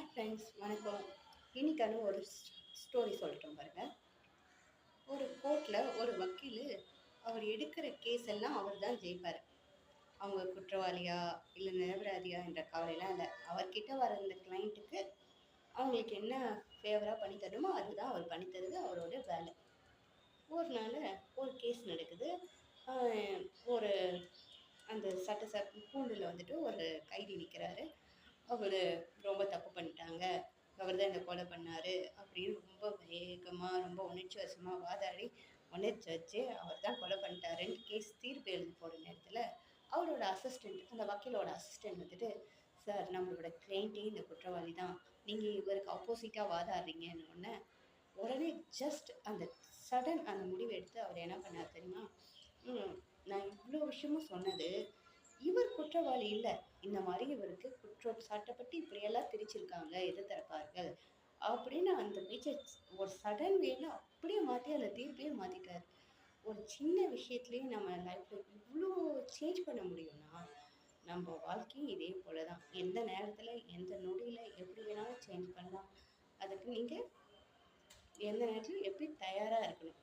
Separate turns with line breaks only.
Hi friends, வணக்கம். இன்னைக்கான ஒரு ஸ்டோரி சொல்லிட்டோம் பாருங்க. ஒரு கோர்ட்டில் ஒரு வக்கீல் அவர் எடுக்கிற கேஸ் எல்லாம் அவர் தான் ஜெயிப்பார். அவங்க குற்றவாளியா இல்லை நிரபராதியா என்ற கவலையெல்லாம் இல்லை. அவர்கிட்ட வர இந்த கிளைண்ட்டுக்கு அவங்களுக்கு என்ன ஃபேவராக பண்ணி தரணுமோ அதுதான் அவர் பண்ணி தருது அவரோட வேலை. ஒரு நாள் ஒரு கேஸ் நடக்குது. ஒரு அந்த கூண்டில் வந்துட்டு ஒரு கைதி நிற்கிறாரு. அவர் ரொம்ப தப்பு பண்ணிட்டாங்க, அவர் தான் இந்த கொலை பண்ணாரு அப்படின்னு ரொம்ப வேகமாக ரொம்ப உணர்ச்சி வசமாக வாதாடி உணர்ச்சி வச்சு அவர் தான் கொலை பண்ணிட்டாருன்னு கேஸ் தீர்ப்பு எழுதி போகிற நேரத்தில் அவரோட அசிஸ்டண்ட், அந்த வக்கீலோட அசிஸ்டண்ட் வந்துட்டு, சார் நம்மளோட கிளைண்ட்டே இந்த குற்றவாளி தான், நீங்கள் இவருக்கு ஆப்போசிட்டாக வாதாடுறீங்கன்னு உடனே ஜஸ்ட் அந்த சடன் அந்த முடிவை எடுத்து அவர் என்ன பண்ணார் தெரியுமா? நான் இவ்வளோ விஷயமும் சொன்னது இவர் குற்றவாளி இல்லை, இந்த மாதிரி இவருக்கு குற்றம் சாட்டப்பட்டு இப்படியெல்லாம் திரிச்சிருக்காங்க எதிர்த்தரப்பார்கள் அப்படின்னு அந்த பேச்சை ஒரு சடன் வேல அப்படியே மாற்றி அந்த தீர்ப்பையே மாற்றிட்டார். ஒரு சின்ன விஷயத்துலேயே நம்ம லைஃப்பில் இவ்வளோ சேஞ்ச் பண்ண முடியும்னா நம்ம வாழ்க்கையும் இதே போல தான். எந்த நேரத்தில் எந்த நொடியில் எப்படி வேணாலும் சேஞ்ச் பண்ணலாம். அதுக்கு நீங்கள் எந்த நேரத்துலையும் எப்படி தயாராக இருக்கணும்.